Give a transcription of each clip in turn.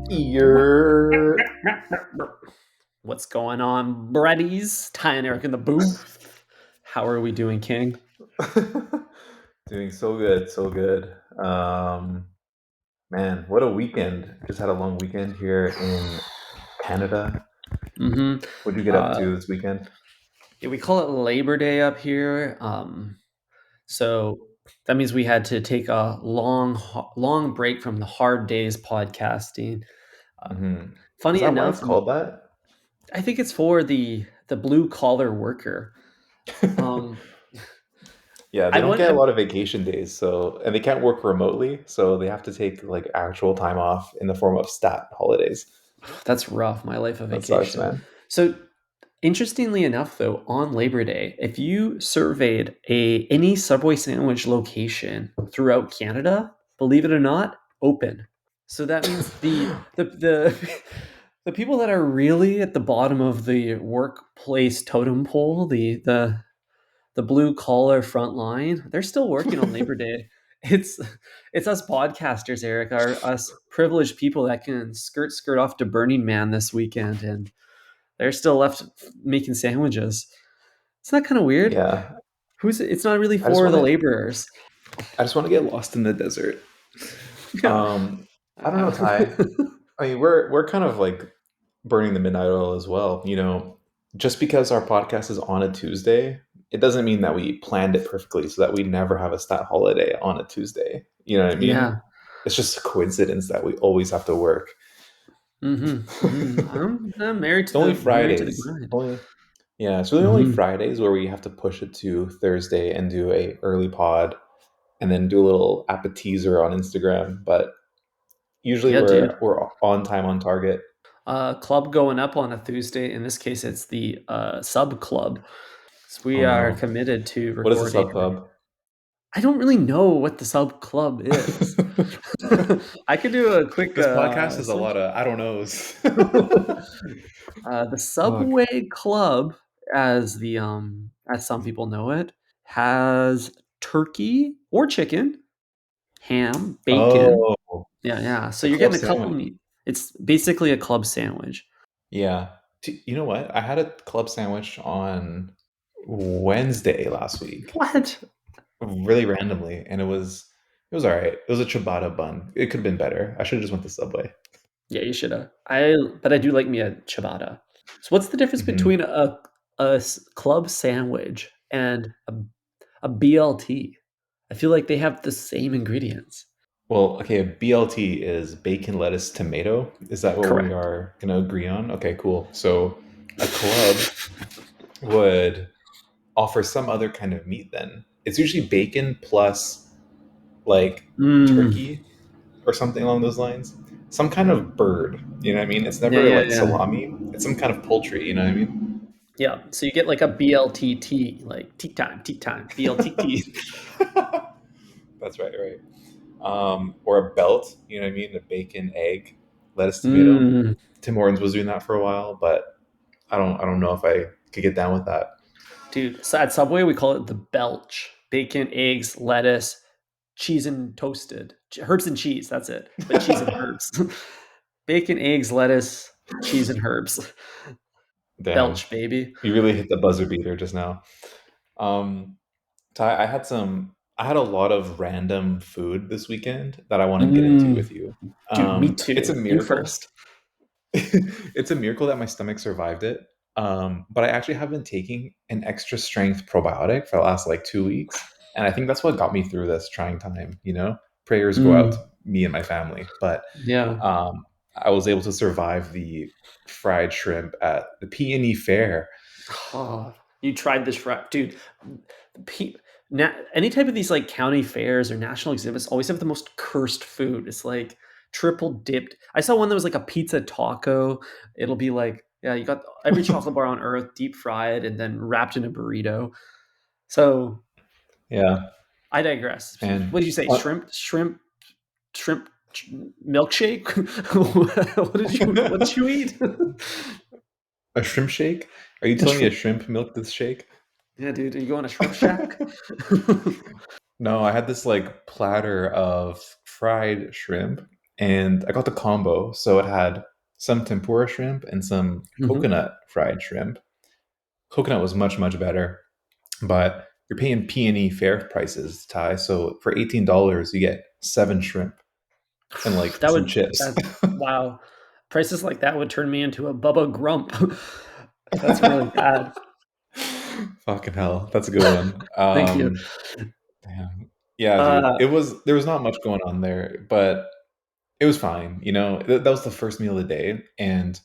You're What's going on, Breddies? Ty and Eric in the booth. How are we doing, King? doing so good, so good. Man, what a weekend! Just had a long weekend here in Canada. Mm-hmm. What'd you get up to this weekend? Yeah, we call it Labor Day up here. So that means we had to take a long break from the hard days podcasting. Uh, Hmm. Is Funny that why it's enough, called that? I think it's for the blue collar worker. Um, Yeah, they I don't went. get a lot of vacation days, and they can't work remotely, so they have to take like actual time off in the form of stat holidays. That's rough. My life of That sucks, vacation. man. So interestingly enough, though, on Labor Day, if you surveyed any Subway sandwich location throughout Canada, believe it or not, open. So that means the the people that are really at the bottom of the workplace totem pole, the blue collar front line, they're still working on Labor Day. It's it's us podcasters, Eric, our us privileged people that can skirt off to Burning Man this weekend, and they're still left making sandwiches. Isn't that kind of weird? Yeah, Who's it's not really I just for want the to. laborers. I just want to get lost in the desert. Yeah. Um, I don't know, Ty. I mean, we're kind of like burning the midnight oil as well. Just because our podcast is on a Tuesday, it doesn't mean that we planned it perfectly so that we never have a stat holiday on a Tuesday. You know what I mean? Yeah. It's just a coincidence that we always have to work. Mm-hmm. Mm-hmm. I'm married It's to only the Fridays. grind. Only Yeah, it's really only Mm-hmm. Fridays where we have to push it to Thursday and do a early pod and then do a little appetizer on Instagram. But usually Yeah, dude. we're on time on target. Club going up on a Tuesday. In this case, it's the sub club. So we Oh are no. committed to What is the recording. sub club? I don't really know what the sub club is. I could do a quick This podcast is a search. lot of I don't knows. The Fuck. Subway Club, as some people know it, has turkey or chicken, ham, bacon. Oh, Yeah, yeah. So a you're club getting a couple sandwich. meat. It's basically a club sandwich. Yeah. You know what? I had a club sandwich on Wednesday last week, What? really randomly, and it was all right. It was a ciabatta bun. It could have been better. I should have just went to Subway. Yeah, you should have. But I do like me a ciabatta. So what's the difference Hmm. between a club sandwich and a BLT? I feel like they have the same ingredients. Well, okay, a BLT is bacon, lettuce, tomato. Is that what we Correct. are going to agree on? Okay, cool. So a club would offer some other kind of meat then. It's usually bacon plus like Mm. turkey or something along those lines. Some kind of bird, you know what I mean? It's Yeah, never yeah, like yeah. salami. It's some kind of poultry, you know what I mean? Yeah, so you get like a BLTT, like tea time, BLTT. That's right, right. Or a belt, you know what I mean? A bacon, egg, lettuce, tomato. Mm, Tim Hortons was doing that for a while, but I don't know if I could get down with that. dude, so at Subway we call it the belch. Bacon, eggs, lettuce, cheese and toasted. Herbs and cheese, that's it. But cheese and herbs. Bacon, eggs, lettuce, cheese and herbs. Damn, Belch, baby. you really hit the buzzer beater just now. Um, Ty, I had a lot of random food this weekend that I want to get into Mm, with you. dude, me It's a too. You miracle. first. It's a miracle that my stomach survived it. But I actually have been taking an extra strength probiotic for the last like 2 weeks. And I think that's what got me through this trying time, you know? Prayers go out to Mm, me and my family. But yeah. I was able to survive the fried shrimp at the Peony Fair. Oh, you tried this right, dude. Pe- any type of these like county fairs or national exhibits always have the most cursed food. It's like triple dipped. I saw one that was like a pizza taco. It'll be like, yeah, you got every chocolate bar on earth deep fried and then wrapped in a burrito. So Yeah. I digress. What And did you say? uh, Shrimp milkshake? What did you eat? a shrimp shake? Are you telling me a shrimp milk this shake? Yeah, dude. Are you going to Shrimp Shack? No, I had this like platter of fried shrimp, and I got the combo. So it had some tempura shrimp and some Hmm. coconut fried shrimp. Coconut was much much better, but you're paying P&E fair prices, Ty. So for $18, you get 7 shrimp and like That some would chips. that wow. Prices like that would turn me into a Bubba Grump. That's really bad. Fucking hell, that's a good one. Thank you. Damn. Yeah, dude. Uh, There was not much going on there, but it was fine. That was the first meal of the day, and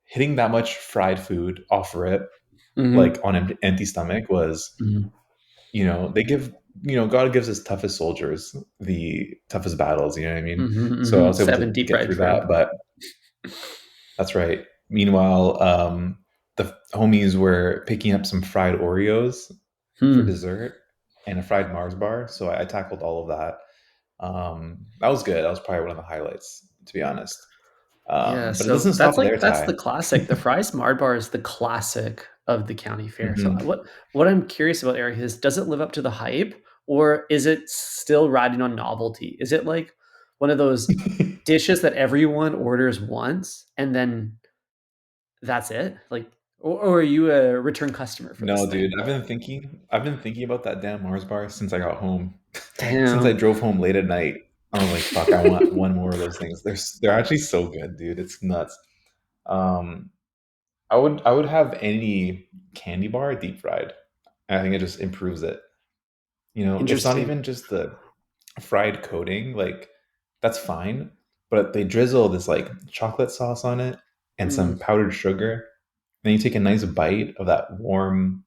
hitting that much fried food off rip, like mhm, on an empty stomach, was mhm, they give God gives his toughest soldiers the toughest battles. You know what I mean? mhm, So I mhm. was able 7 to deep get fried through that, shrimp. but that's right. Meanwhile, the homies were picking up some fried Oreos for Hmm. dessert and a fried Mars bar. So I tackled all of that. That was good. That was probably one of the highlights, to be honest. Yeah, But it so doesn't stop there, that's the Ty. classic. The fry smart bar is the classic of the county fair. So Hmm. what I'm curious about, Eric, is does it live up to the hype or is it still riding on novelty? Is it like one of those dishes that everyone orders once and then that's it? Like or are you a return customer for this No, dude. thing? I've been thinking about that damn Mars bar since I got home. Since I Damn. drove home late at night. I was like, fuck, I want one more of those things. They're actually so good, dude. It's nuts. Um, I would have any candy bar deep fried. I think it just improves it. It's not Interesting. even just the fried coating, like that's fine, but they drizzle this like chocolate sauce on it and some Mm. powdered sugar. Then you take a nice bite of that warm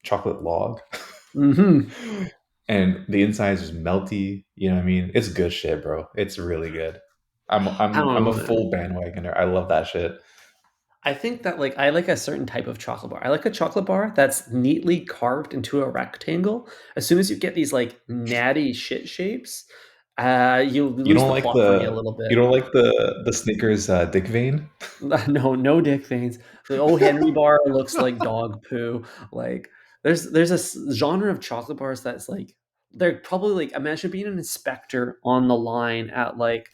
chocolate log, Mhm. and the inside is just melty. You know what I mean? It's good shit, bro. It's really good. I don't I'm a know, man. full bandwagoner. I love that shit. I think that like I like a certain type of chocolate bar. I like a chocolate bar that's neatly carved into a rectangle. As soon as you get these like natty shit shapes, you lose the plot for me a little You bit. don't like the Snickers dick vein? No, no dick veins. The O. Henry bar looks like dog poo. Like there's a genre of chocolate bars that's like they're probably like imagine being an inspector on the line at like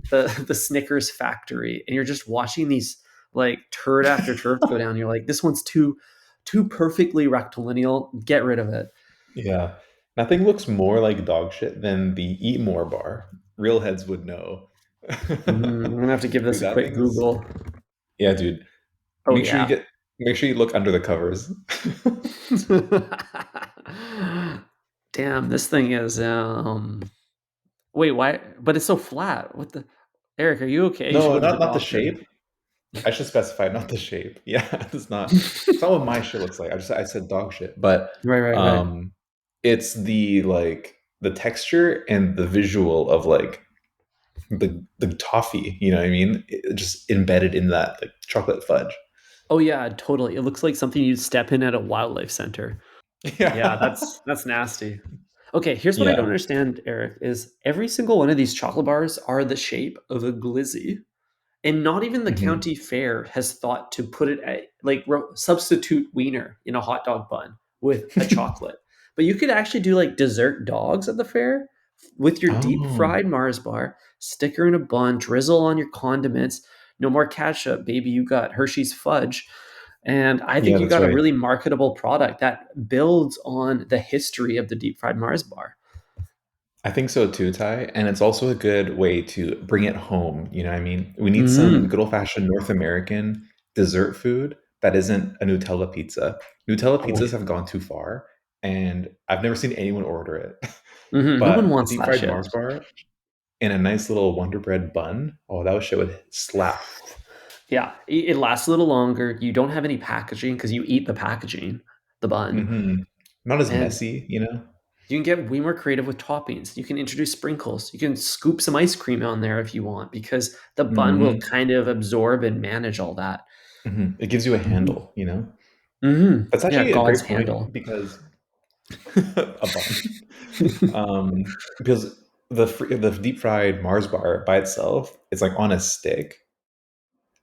the Snickers factory, and you're just watching these like turd after turd go down. You're like, this one's too perfectly rectilineal. Get rid of it. Yeah. Nothing looks more like dog shit than the Eat More bar. Real heads would know. I'm gonna have to give this Dude, a that quick thing is Google. yeah, dude. Oh yeah. Make sure you look under the covers. Damn, this thing is wait, why but it's so flat. What the Eric, are you okay? You should No, go to the not the doctor. shape. I should specify not the shape. Yeah, it's not what my shit looks like. I said dog shit, but Right, right, right. um it's the like the texture and the visual of like the toffee, you know what I mean? Just embedded in that like chocolate fudge. Oh yeah, totally. It looks like something you'd step in at a wildlife center. Yeah, Yeah. that's nasty. Okay, here's what I don't Yeah. understand, Eric, is every single one of these chocolate bars are the shape of a glizzy. And not even the Hmm. county fair has thought to put it at, like substitute wiener in a hot dog bun with a chocolate. But you could actually do like dessert dogs at the fair with your deep Oh, fried Mars bar, stick her in a bun, drizzle on your condiments. No more ketchup, baby. You got Hershey's fudge. And I think yeah, you that's got a right. really marketable product that builds on the history of the deep fried Mars bar. I think so too, Ty. And it's also a good way to bring it home. You know what I mean? We need some Mm. good old fashioned North American dessert food that isn't a Nutella pizza. Nutella Oh, pizzas have gone too far, and I've never seen anyone order it. no one But a wants deep that fried shit. Mars bar and a nice little Wonder Bread bun, oh, that shit would slap. Yeah, it lasts a little longer. You don't have any packaging because you eat the packaging, the bun, Hmm. Not as and messy, you know? you can get way more creative with toppings. You can introduce sprinkles. You can scoop some ice cream on there if you want because the bun will Hmm. kind of absorb and manage all that. Hmm. It gives you a Mhm. handle, you know? That's Yeah, actually a God's great point handle. because a bun. Because the deep fried Mars bar by itself is like on a stick,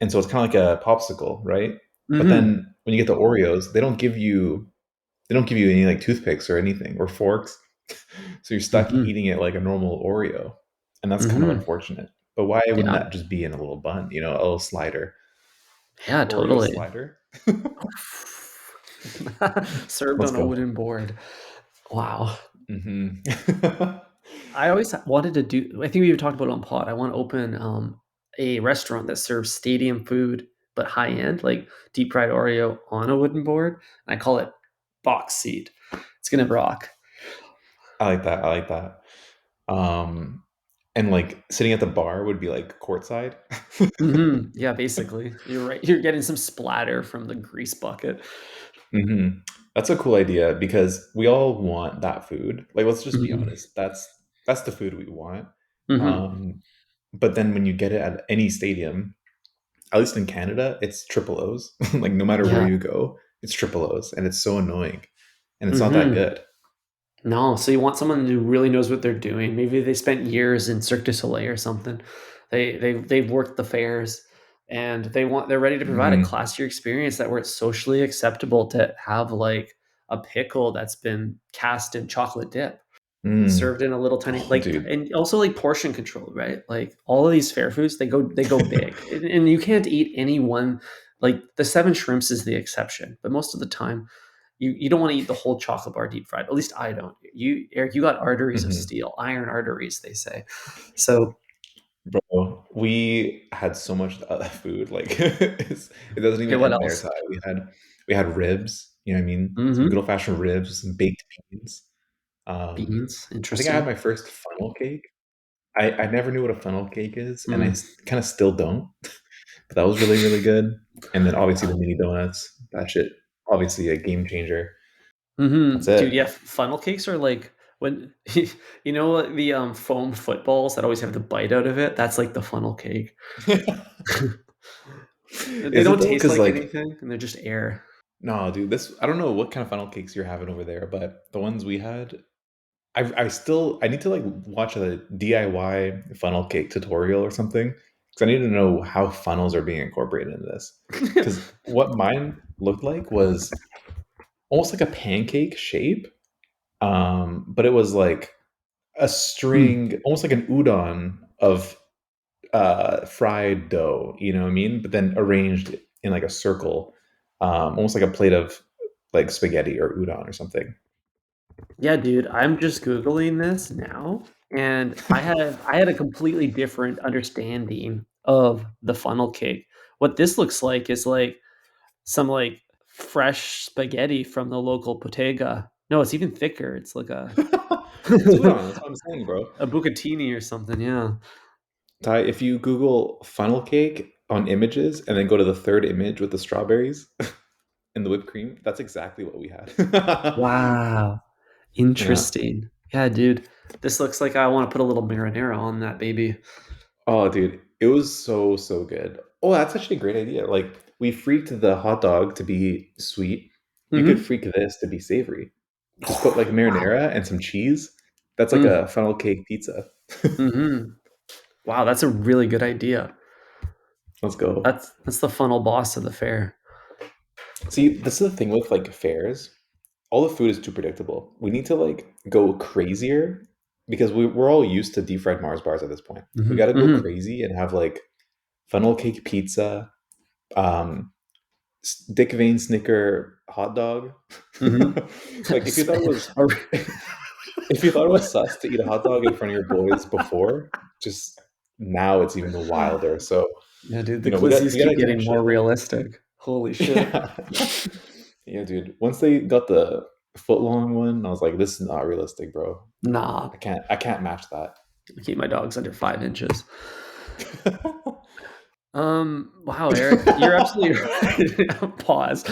and so it's kind of like a popsicle, right? But Hmm. then when you get the Oreos, they don't give you any like toothpicks or anything or forks, so you're stuck Hmm. eating it like a normal Oreo, and that's kind of Hmm. unfortunate. But why wouldn't Yeah. that just be in a little bun, a little slider? Yeah, Oreo totally. slider? Served Let's on a go. wooden board. Wow. Hmm. I always wanted to do. I think we even talked about it on pod. I want to open a restaurant that serves stadium food, but high end, like deep fried Oreo on a wooden board. And I call it box seat. It's gonna rock. I like that. I like that. Um, and like sitting at the bar would be like courtside. Yeah, basically, you're right. You're getting some splatter from the grease bucket. Hmm. That's a cool idea because we all want that food. Like, let's just be Hmm. honest. That's the food we want. Hmm. Um, but then when you get it at any stadium, at least in Canada, it's triple O's. Like no matter where Yeah. you go, it's triple O's, and it's so annoying, and it's not that Hmm. good. No, so you want someone who really knows what they're doing. Maybe they spent years in Cirque du Soleil or something. They've worked the fairs, and they're ready to provide a Hmm. classier experience that where it's socially acceptable to have like a pickle that's been cast in chocolate dip, Mm. served in a little tiny Oh, like, dude. and also like portion control, right? Like all of these fair foods, they go big, and you can't eat any one. Like the seven shrimps is the exception, but most of the time you don't want to eat the whole chocolate bar deep fried. At least I don't. You, Eric, you got arteries of Hmm. steel, iron arteries, they say. So, Bro, we had so much food. Like it doesn't okay, even what end there, else? Ty. We had ribs. You know what I mean? Some good Hmm. old fashioned ribs, some baked beans. Beans, I think I had interesting. my first funnel cake. I never knew what a funnel cake is, and I Mm. kind of still don't. But that was really, really good. And then obviously the mini donuts. That shit, obviously a game changer. That's Dude, yeah, it. funnel cakes are like when you know what, the foam footballs that always have the bite out of it. That's like the funnel cake. They Is it don't though? taste Because like like, anything, and they're just air. no, dude, this I don't know what kind of funnel cakes you're having over there, but the ones we had, I need to like watch a DIY funnel cake tutorial or something because I need to know how funnels are being incorporated into this. Because what mine looked like was almost like a pancake shape, but it was like a Mm. string, almost like an udon of fried dough. You know what I mean? But then arranged in like a circle, almost like a plate of like spaghetti or udon or something. Yeah, dude, I'm just Googling this now, and I had a completely different understanding of the funnel cake. What this looks like is like some like fresh spaghetti from the local bottega. No, it's even thicker. It's like a It's udon. That's what I'm saying, bro. a bucatini or something. Yeah. Ty, if you Google funnel cake on images and then go to the third image with the strawberries and the whipped cream, that's exactly what we had. Wow. Yeah. Interesting. Yeah, dude. This looks like I want to put a little marinara on that baby. Oh, dude, it was so, so good. Oh, that's actually a great idea. Like, we freaked the hot dog to be sweet. You could Hmm. freak this to be savory. Just put like Wow. marinara and some cheese. That's like Mm. a funnel cake pizza. Hmm. Wow, that's a really good idea. Let's go. That's the funnel boss of the fair. See, this is the thing with like fairs. All the food is too predictable. We need to like go crazier because we're all used to deep fried Mars bars at this point. We got Hmm. to go Hmm. crazy and have like funnel cake pizza, um, Dick Van Snicker hot dog. Hmm. Like if you thought it was if you thought it was sus to eat a hot dog in front of your boys before, just now it's even wilder. So Yeah, dude, the we glizzies keep gotta get our getting shit more right. realistic. Holy shit. Yeah. Yeah, dude. Once they got the foot long one, I was like, this is not realistic, bro. Nah, I can't match that. I keep my dogs under 5 inches. Wow, Eric, you're absolutely right. Pause.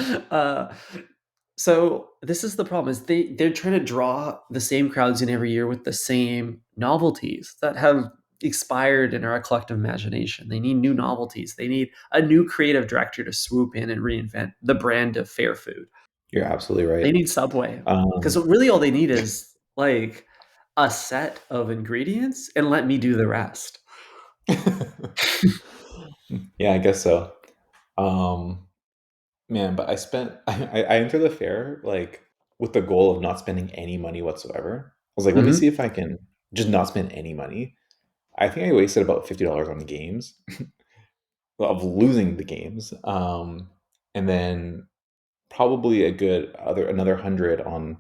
So this is the problem: is they're trying to draw the same crowds in every year with the same novelties that have expired in our collective imagination. They need new novelties. They need a new creative director to swoop in and reinvent the brand of fair food. You're absolutely They right. need Subway because Um, really all they need is like a set of ingredients and let me do the rest. yeah, I guess so. Um, Man, but I entered the fair like with the goal of not spending any money whatsoever. I was like, let me see Hmm. if I can just not spend any money. I think I wasted about $50 on games, of losing the games, and then probably a good other another 100 on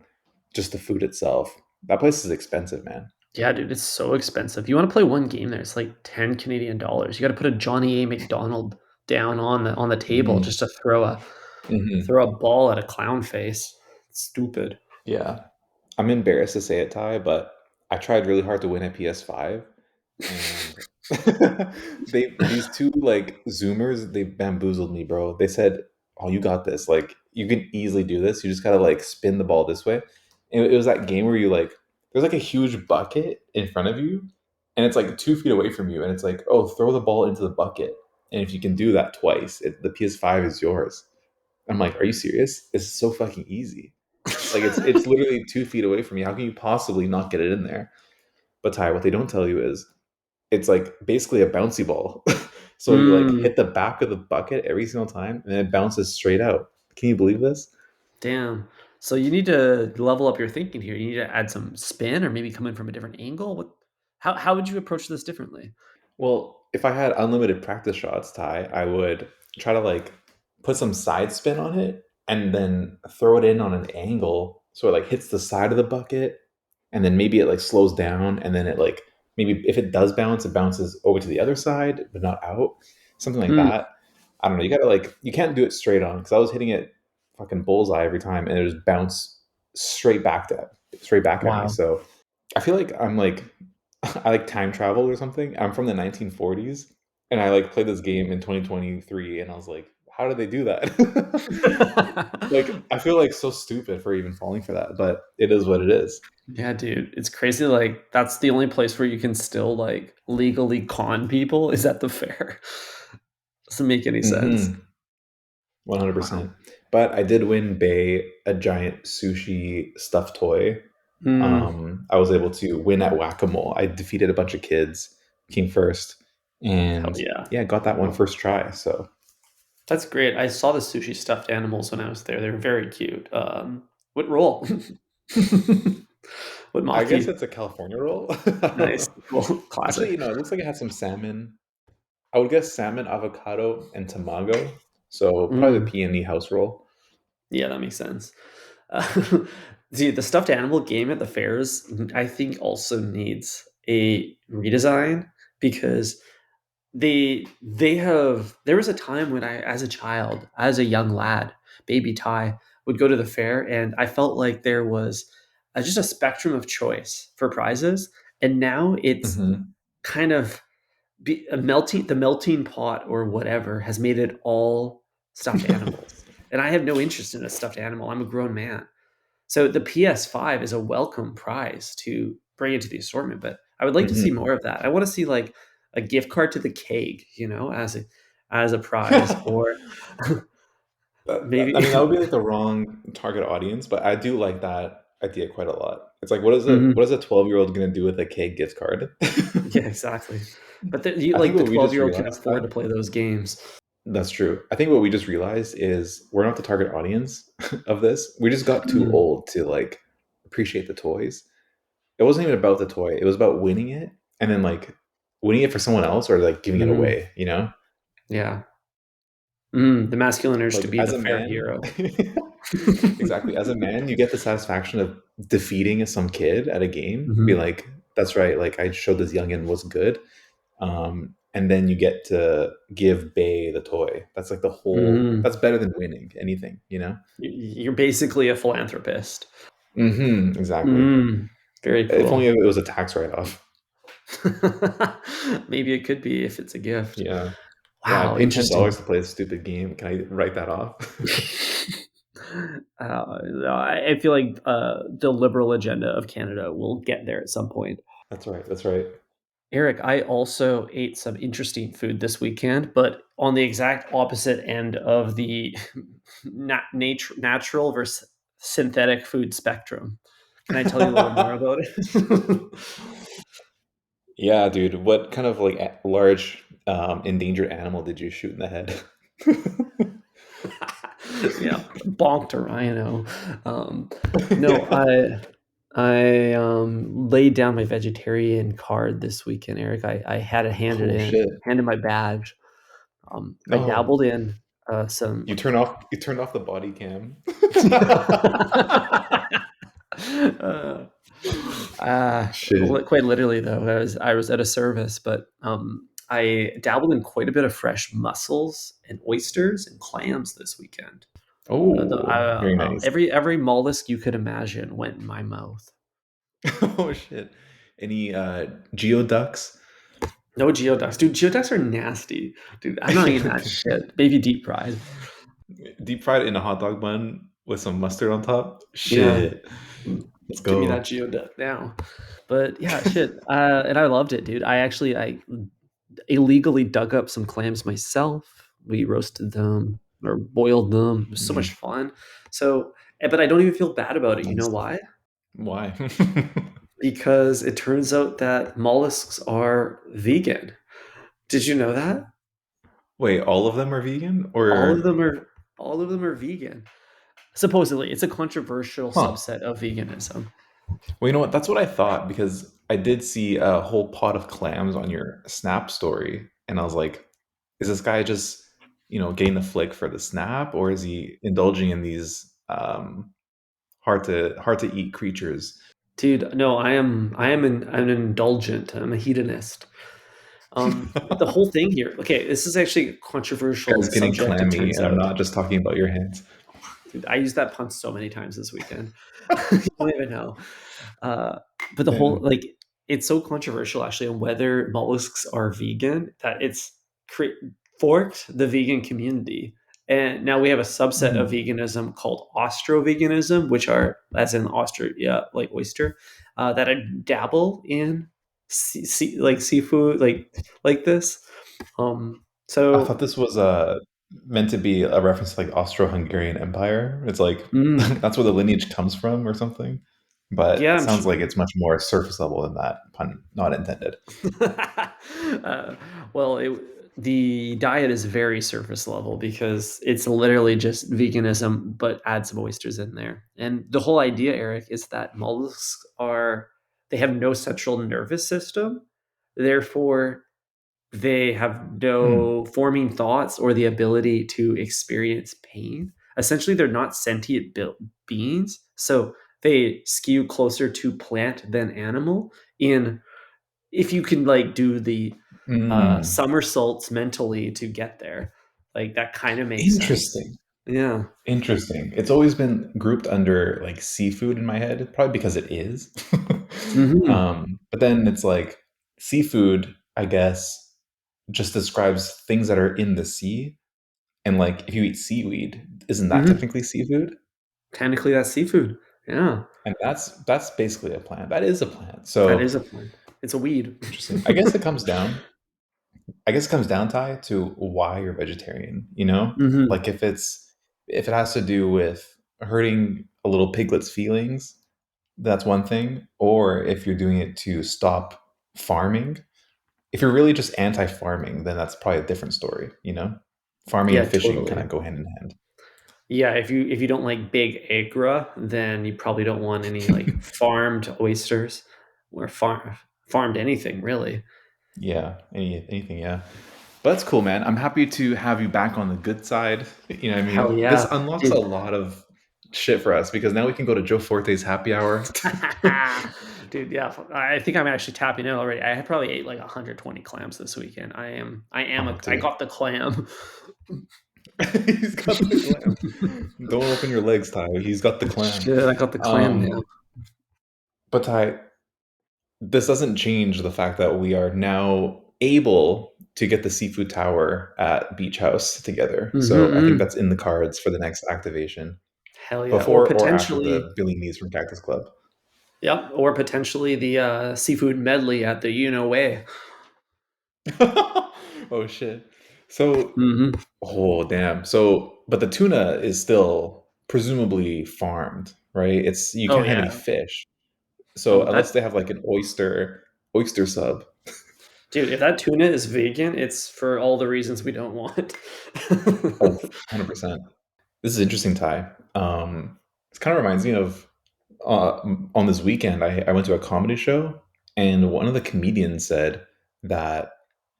just the food itself. That place is expensive, man. Yeah, dude, it's so expensive. You want to play one game there, it's like 10 Canadian dollars. You got to put a Johnny A. McDonald down on the table Hmm. just to Hmm. throw a ball at a clown face. It's stupid. Yeah, I'm embarrassed to say it, Ty, but I tried really hard to win at PS5, and these two like Zoomers, they bamboozled me, bro. They said, "Oh, you got this. Like, you can easily do this. You just gotta like spin the ball this way." And it was that game where you like, there's like a huge bucket in front of you, and it's like 2 feet away from you, and it's like, "Oh, throw the ball into the bucket." And if you can do that twice, the PS5 is yours. I'm like, "Are you serious? This is so fucking easy." Like it's literally 2 feet away from you. How can you possibly not get it in there? But Ty, what they don't tell you is it's like basically a bouncy ball. So you like Mm, hit the back of the bucket every single time, and then it bounces straight out. Can you believe this? damn. So you need to level up your thinking here. You need to add some spin or maybe come in from a different angle. How would you approach this differently? Well, if I had unlimited practice shots, Ty, I would try to like put some side spin on it and then throw it in on an angle so it like hits the side of the bucket, and then maybe it like slows down, and then it like maybe if it does bounce, it bounces over to the other side but not out. Something like Mm, that. I don't know. You gotta like you can't do it straight on because I was hitting it fucking bullseye every time and it just bounced straight back at me. wow. So I feel like I'm like I like time travel or something. I'm from the 1940s and I like played this game in 2023 and I was like, how did they do that? Like I feel like so stupid for even falling for that, but it is what it is. Yeah, dude, it's crazy. Like that's the only place where you can still like legally con people is at the fair. Doesn't make any sense. Mhm. Wow. 100%. But I did win Bay a giant sushi stuffed toy. Mm, I was able to win at whack-a-mole. I defeated a bunch of kids, came first, hell and yeah. yeah, got that one first try. So That's great. I saw the sushi stuffed animals when I was there. They were very cute. What roll? What I guess maki? it's a California roll. I don't Nice. know. Cool. Actually, Classic. it looks like it had some salmon. I would guess salmon, avocado, and tamago. So probably the Mm, peony house roll. yeah, that makes sense. Uh, see, the stuffed animal game at the fairs, I think, also needs a redesign because they have there was a time when I as a child, as a young lad, baby Ty, would go to the fair and I felt like there was just a spectrum of choice for prizes, and now it's Hmm. kind of a melting the melting pot or whatever has made it all stuffed animals. And I have no interest in a stuffed animal. I'm a grown man. So the PS5 is a welcome prize to bring into the assortment, but I would like to see Hmm. more of that. I want to see like a gift card to the keg, as a prize, or I maybe mean, that would be like the wrong target audience, but I do like that idea quite a lot. It's like, Mhm. what is a 12-year-old gonna do with a cake gift card? Yeah, exactly. But I think like the what we just 12-year-old can realized, afford to play those games. that's true. I think what we just realized is we're not the target audience of this. We just got too Mm, old to like appreciate the toys. It wasn't even about the toy. It was about winning it and then like winning it for someone else or like giving it mhm, away, you know? yeah. The masculine urge to Like be as the a fair man, hero. exactly. As a man, you get the satisfaction of defeating some kid at a game. Be Mhm, like, that's right. Like I showed this youngin was good. And then you get to give Bay the toy. That's like the whole. mhm. That's better than winning anything, you know. You're basically a philanthropist. Hmm. Exactly. Very If only cool. it was a tax write-off. Maybe it could be if it's a gift. Yeah. Yeah. I Wow, paid $10 interesting. to play a stupid game. Can I write that off? I feel like the liberal agenda of Canada will get there at some point. That's right. That's right. Eric, I also ate some interesting food this weekend, but on the exact opposite end of the natural versus synthetic food spectrum. Can I tell you a little more about it? Yeah, dude. What kind of like large endangered animal did you shoot in the head? Yeah, bonked a rhino. Um, no, I. I laid down my vegetarian card this weekend, Eric. I had it handed Oh in, shit. handed my badge. I Oh, dabbled in some. you turned off the body cam. uh, Shit. quite literally, though, I was at a service, but I dabbled in quite a bit of fresh mussels and oysters and clams this weekend. Oh, very nice. Every mollusk you could imagine went in my mouth. Oh shit. Any geoducks? No geoducks, dude. Geoducks are nasty, dude. I'm not eating that shit. Baby deep fried. Deep fried in a hot dog bun with some mustard on top. Yeah, Shit. Let's give me that go. geoduck now. But yeah, shit. And I loved it, dude. I illegally dug up some clams myself. We roasted them or boiled them. It was so much Mm, fun. So, but I don't even feel bad about it. You know nice. why? Why? Because it turns out that mollusks are vegan. Did you know that? Wait, all of them are vegan? All of Or them are all of them are vegan. Supposedly, it's a controversial huh. subset of veganism. Well, you know what? That's what I thought because I did see a whole pot of clams on your Snap story, and I was like, is this guy just, getting the flick for the snap, or is he indulging in these hard to eat creatures? Dude, no, I am an indulgent. I'm a hedonist. But the whole thing here, okay, this is actually a controversial Guy's getting subject, it clammy, turns and I'm out. not just talking about your hands. Dude, I used that pun so many times this weekend. You don't even know. Uh, but the whole, Damn. like, it's so controversial actually on whether mollusks are vegan that it's cre- forked the vegan community. And now we have a subset of Mm. veganism called ostro-veganism, which are, as in oyster, yeah, like oyster, that I dabble in like seafood, like this. I thought So, this was meant to be a reference to like Austro-Hungarian Empire. It's like mm, that's where the lineage comes from or something. But yeah, it I'm sounds sure. like it's much more surface level than that, pun not intended. uh, well, the diet is very surface level because it's literally just veganism, but add some oysters in there. And the whole idea, Eric, is that mollusks they have no central nervous system. Therefore, they have Hmm. no forming thoughts or the ability to experience pain. Essentially, they're not sentient beings. So they skew closer to plant than animal in if you can like do the Mm. somersaults mentally to get there, like that kind of makes sense. Interesting. Yeah. Interesting. It's always been grouped under like seafood in my head, probably because it is. Hmm. But then it's like seafood, I guess, just describes things that are in the sea. And like if you eat seaweed, isn't that Hmm. technically seafood? Technically, that's seafood. Yeah, And that's basically a plant. That is a plant. that So is a plant. It's a weed. interesting. I guess it comes down, Ty, to why you're vegetarian, you know? Hmm. Like if it has to do with hurting a little piglet's feelings, that's one thing. Or if you're doing it to stop farming. If you're really just anti-farming, then that's probably a different story, you know? Farming and Yeah, fishing kind totally. of go hand in hand. Yeah, if you don't like big agra, then you probably don't want any like farmed oysters or farmed anything really. Yeah, anything, yeah. But that's cool, man. I'm happy to have you back on the good side. You know what I Hell mean? This yeah, unlocks a dude. lot of shit for us because now we can go to Joe Forte's happy hour. Dude, yeah, I think I'm actually tapping in already. I probably ate like 120 clams this weekend. Oh, I dude. got the clam. He's got the clam. Don't open your legs, Ty. He's got the clam. Shit, I got the clam now. Um, but Ty, this doesn't change the fact that we are now able to get the seafood tower at Beach House together. So I think Mm-hmm. that's in the cards for the next activation, Hell yeah. Or before or after potentially, the Bellinis from Cactus Club. yep, or potentially the seafood medley at the you know way. Oh shit. So, Mm-hmm. oh damn. So, but the tuna is still presumably farmed, right? It's you Oh can't have any yeah. fish. So Oh, unless they have like an oyster sub. dude, if that tuna is vegan, it's for all the reasons we don't want. Oh, 100%. This is interesting, Ty. It kind of reminds me of on this weekend, I went to a comedy show, and one of the comedians said that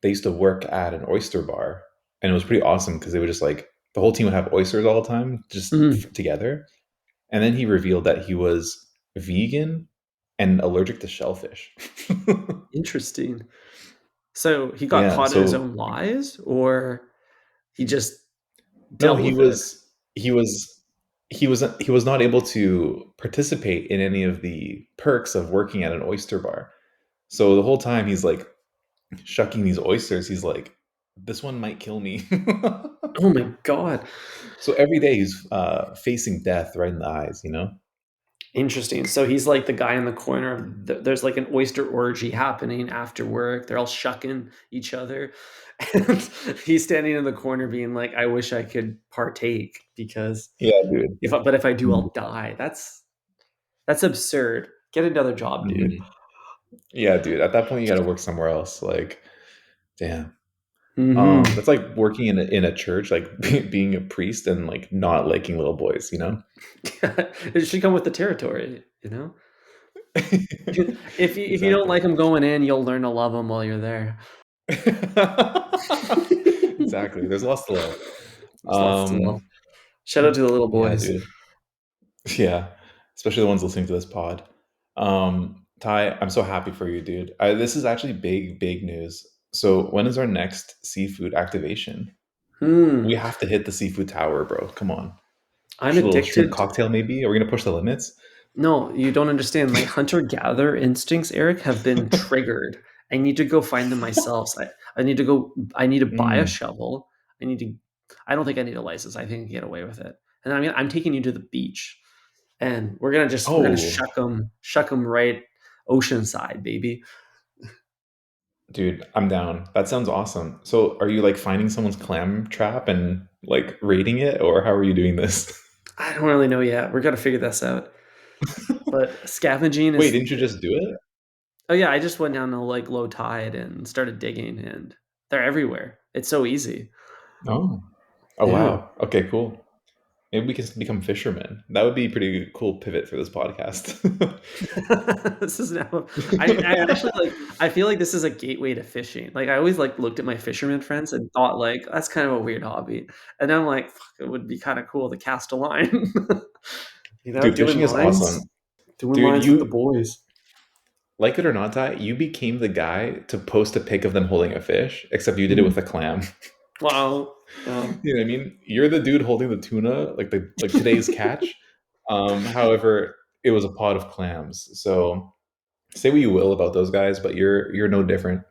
they used to work at an oyster bar, and it was pretty awesome because they would just like the whole team would have oysters all the time, just Mm, together. And then he revealed that he was vegan and allergic to shellfish. interesting. So he got Yeah, caught in his so own lies, or he just no, dealt with it? he was he was not able to participate in any of the perks of working at an oyster bar. So the whole time he's like shucking these oysters, he's like, this one might kill me. Oh my god. So every day he's facing death right in the eyes, you know? Interesting. So he's like the guy in the corner. There's like an oyster orgy happening after work. They're all shucking each other. And he's standing in the corner being like, I wish I could partake because Yeah, dude. if I do, Mhm. I'll die. That's absurd. Get another job, dude. Mhm. Yeah, dude. At that point, you got to work somewhere else. Like, damn. Hmm. That's like working in a church, like being a priest and like not liking little boys, you know? It should come with the territory, you know? If you don't Exactly. like them going in, you'll learn to love them while you're there. Exactly. There's lots to love. There's lots to love. Um, Shout out to the little yeah, boys. dude. Yeah, especially the ones listening to this pod. Ty, I'm so happy for you, dude. This is actually big news. So, when is our next seafood activation? We Hmm. have to hit the seafood tower, bro. Come on. I'm A little shrimp addicted. cocktail, maybe? Are we gonna push the limits? No, you don't understand. My hunter-gatherer instincts, Eric, have been triggered. I need to go find them myself. I need to go. I need to buy a Mm. shovel. I need to. I don't think I need a license. I think I can get away with it. And I mean, I'm taking you to the beach, and we're gonna Oh, shuck them right oceanside, baby. dude, I'm down. That sounds awesome. So, are you like finding someone's clam trap and like raiding it, or how are you doing this? I don't really know yet. We're gonna figure this out. But scavenging Wait, is. didn't you just do it? Oh yeah, I just went down to like low tide and started digging, and they're everywhere. It's so easy. Oh, oh Yeah. wow. Okay, cool. Maybe we can become fishermen. That would be a pretty cool pivot for this podcast. This is now I actually like I feel like this is a gateway to fishing. Like I always like looked at my fisherman friends and thought like that's kind of a weird hobby. And I'm like, fuck, it would be kind of cool to cast a line. You know, Dude, fishing is awesome. doing Dude, lines with the you boys. like it or not, Ty, you became the guy to post a pic of them holding a fish, except you did it with Mhm. a clam. Wow. Wow. You know what I mean? You're the dude holding the tuna, like the like today's catch. However, it was a pot of clams. So say what you will about those guys, but you're no different.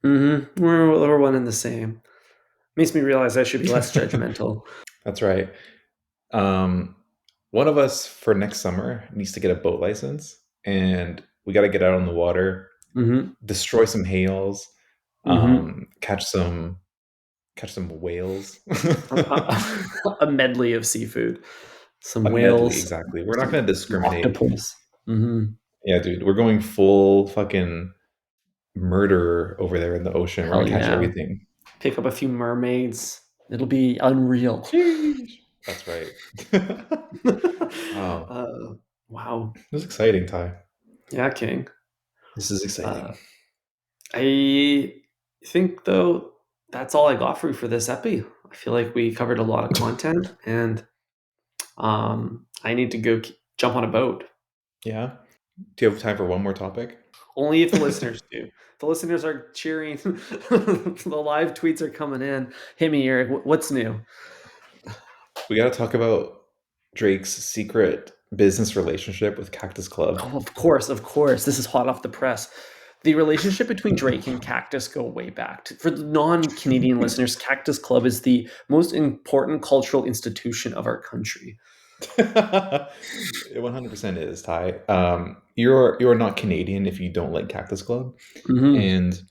Mm-hmm. We're one and the same. Makes me realize I should be less judgmental. That's right. Um, one of us for next summer needs to get a boat license, and we got to get out on the water, Mm-hmm. destroy some hails, Mm-hmm. catch some whales. A, a medley of seafood. Some A medley, whales, exactly. We're not going to some discriminate. octopus. Mm-hmm. Yeah, dude, we're going full fucking murderer over there in the ocean. We're Hell gonna catch yeah. everything. Pick up a few mermaids. It'll be unreal. Sheesh. That's right. Oh, uh, wow. this is exciting, Ty. Yeah, King. This is Uh, exciting. I think, though, that's all I got for you for this epi. I feel like we covered a lot of content, and I need to go jump on a boat. Yeah. Do you have time for one more topic? Only if the listeners do. The listeners are cheering. The live tweets are coming in. Hit me, Eric. What's new? We got to talk about Drake's secret business relationship with Cactus Club. Oh, of course, of course. This is hot off the press. The relationship between Drake and Cactus go way back. For the non-Canadian listeners, Cactus Club is the most important cultural institution of our country. It 100% is, Ty. You're not Canadian if you don't like Cactus Club, Hmm. and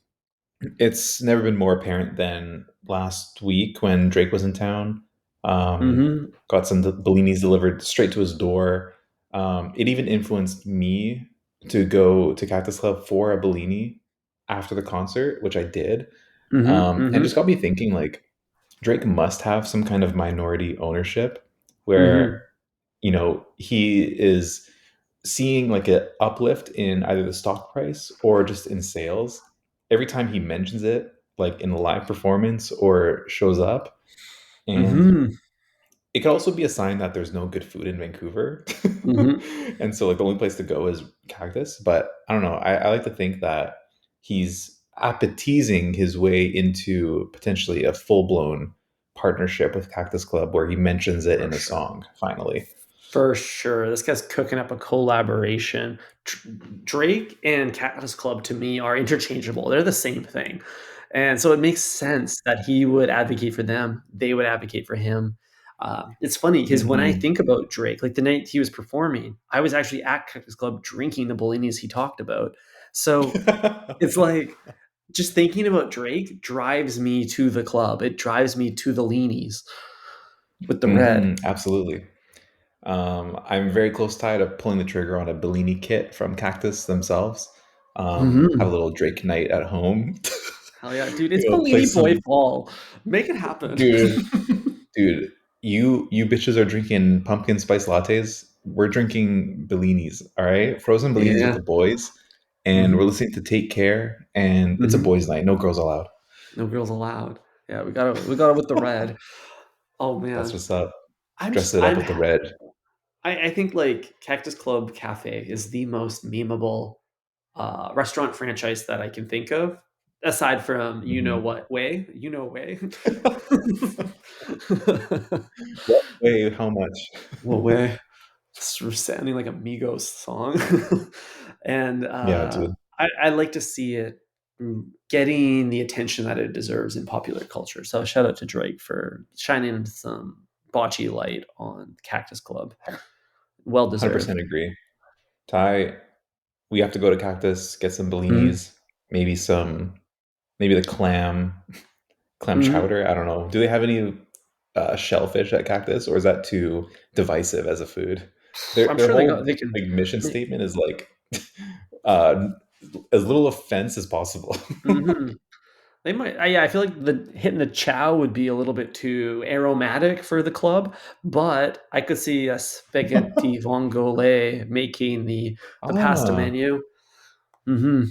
it's never been more apparent than last week when Drake was in town. Hmm. Got some Bellinis delivered straight to his door. It even influenced me to go to Cactus Club for a Bellini after the concert, which I did. Hmm. And Hmm. just got me thinking like Drake must have some kind of minority ownership where, Hmm. he is seeing like a uplift in either the stock price or just in sales every time he mentions it, like in a live performance or shows up. And Mm-hmm. it could also be a sign that there's no good food in Vancouver. Mm-hmm. And so like the only place to go is Cactus. But I don't know. I like to think that he's appetizing his way into potentially a full blown partnership with Cactus Club where he mentions it For in a sure. song finally. For sure. This guy's cooking up a collaboration. Drake and Cactus Club to me are interchangeable. They're the same thing. And so it makes sense that he would advocate for them. They would advocate for him. It's funny because when I Hmm. think about Drake, like the night he was performing, I was actually at Cactus Club drinking the Bellinis he talked about. So it's like just thinking about Drake drives me to the club. It drives me to the leanies with the red. Absolutely. I'm very close tied to pulling the trigger on a Bellini kit from Cactus themselves. Have a Mhm. little Drake night at home. Hell yeah, dude! It's Play Bellini Boy some, Fall. Make it happen. dude. Dude, you bitches are drinking pumpkin spice lattes. We're drinking Bellinis, all right? Frozen Bellinis with Yeah. the boys, and we're Hmm. listening to Take Care, and it's a Hmm. boys' night. No girls allowed. No girls allowed. Yeah, we got it with the red. Oh That's man, what's up. I'm Dress just it up I'm with the ha- red. I think like Cactus Club Cafe is the most memeable restaurant franchise that I can think of, aside from Mhm. you know way. What way? How much? What way? Sounding like a Migos song. And Yeah, dude. I like to see it getting the attention that it deserves in popular culture. So shout out to Drake for shining some botchy light on Cactus Club. Well deserved. 100% agree. Ty, we have to go to Cactus, get some Mhm. Bellinis, maybe maybe the clam Mhm. chowder. I don't know. Do they have any shellfish at Cactus, or is that too divisive as a food? I'm Their sure whole they can. like mission statement is like uh, as little offense as possible. Mhm. They might. Yeah, I feel like the hitting the chow would be a little bit too aromatic for the club, but I could see a spaghetti vongole making the pasta Ah, menu. Hmm.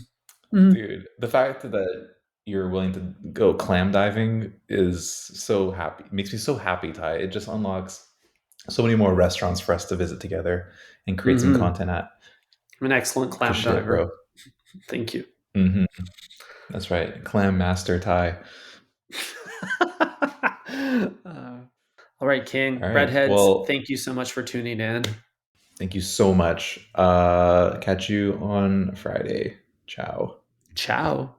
Hmm. dude, the fact that you're willing to go clam diving is so happy. Makes me so happy, Ty. It just unlocks so many more restaurants for us to visit together and create some Hmm. content at. I'm an excellent For clam shit, diver. bro. Thank you. Hmm. That's right. Clam master Ty. Uh, all right, King. All right. Breadheads, Well, thank you so much for tuning in. thank you so much. Catch you on Friday. Ciao. Ciao.